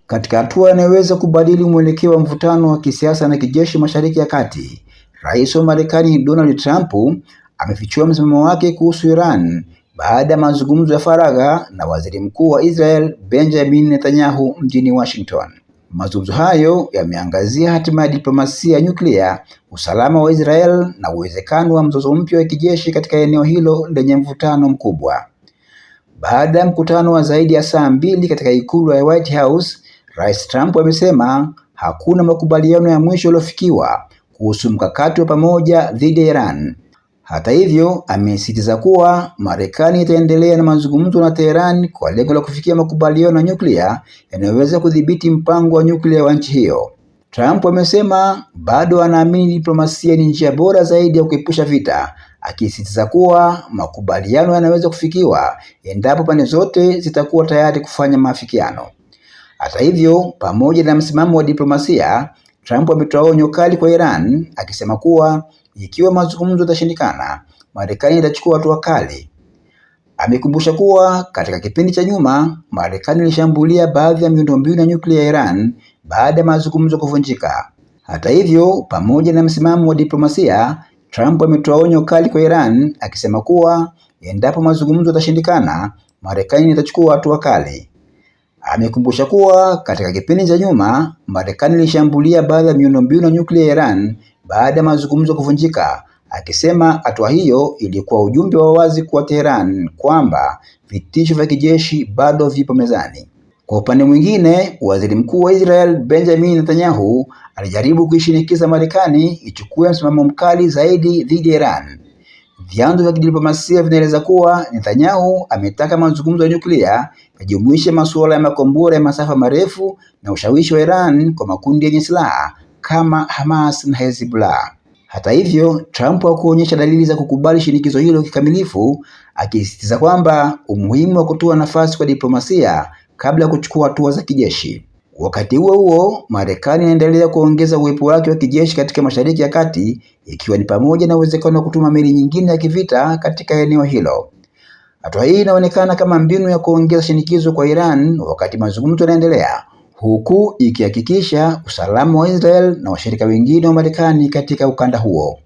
Katika hatua inayoweza kubadili mwelekeo wa mvutano wa kisiasa na kijeshi Mashariki ya Kati, Rais wa Marekani Donald Trump amefichua msimamo wake kuhusu Iran baada ya mazungumzo ya faragha na Waziri Mkuu wa Israel Benjamin Netanyahu mjini Washington. Mazungumzo hayo yameangazia hatima ya diplomasia ya nyuklia, usalama wa Israel na uwezekano wa mzozo mpya wa kijeshi katika eneo hilo lenye mvutano mkubwa. Baada ya mkutano wa zaidi ya saa 2 katika ikulu ya White House, Rais Trump amesema hakuna makubaliano ya mwisho yaliyofikiwa kuhusu mkakati wa pamoja dhidi ya Iran. Hata hivyo, amesisitiza kuwa Marekani itaendelea na mazungumzo na Tehran kwa lengo la kufikia makubaliano ya nyuklia yanayoweza kudhibiti mpango wa nyuklia wa nchi hiyo. Trump amesema bado anaamini diplomasia ni njia bora zaidi ya kuepusha vita, akisisitiza kuwa makubaliano yanaweza kufikiwa endapo pande zote zitakuwa tayari kufanya maafikiano. Hata hivyo, pamoja na msimamo wa diplomasia, Trump ametoa onyo kali kwa Iran, akisema kuwa ikiwa mazungumzo yatashindikana, Marekani itachukua hatua kali. Amekumbusha kuwa katika kipindi cha nyuma, Marekani ilishambulia baadhi ya miundombinu ya nyuklia ya Iran baada ya mazungumzo kuvunjika. Hata hivyo, pamoja na msimamo wa diplomasia, Trump ametoa onyo kali kwa Iran, akisema kuwa endapo mazungumzo yatashindikana, Marekani itachukua hatua kali. Amekumbusha kuwa katika kipindi cha nyuma, Marekani ilishambulia baadhi ya miundombinu ya nyuklia ya Iran baada ya mazungumzo kuvunjika, akisema hatua hiyo ilikuwa ujumbe wa wazi kwa Tehran kwamba vitisho vya kijeshi bado vipo mezani. Kwa upande mwingine, Waziri Mkuu wa Israel Benjamin Netanyahu alijaribu kuishinikiza Marekani ichukue msimamo mkali zaidi dhidi ya Iran. Vyanzo vya kidiplomasia vinaeleza kuwa Netanyahu ametaka mazungumzo ya nyuklia yajumuishe masuala ya makombora ya masafa marefu na ushawishi wa Iran kwa makundi yenye silaha kama Hamas na Hezbollah. Hata hivyo, Trump hakuonyesha dalili za kukubali shinikizo hilo kikamilifu, akisisitiza kwamba umuhimu wa kutoa nafasi kwa diplomasia kabla ya kuchukua hatua za kijeshi. Wakati huo huo, Marekani inaendelea kuongeza uwepo wake wa kijeshi katika Mashariki ya Kati, ikiwa ni pamoja na uwezekano wa kutuma meli nyingine ya kivita katika eneo hilo. Hatua hii inaonekana kama mbinu ya kuongeza shinikizo kwa Iran wakati mazungumzo yanaendelea, huku ikihakikisha usalama wa Israel na washirika wengine wa Marekani katika ukanda huo.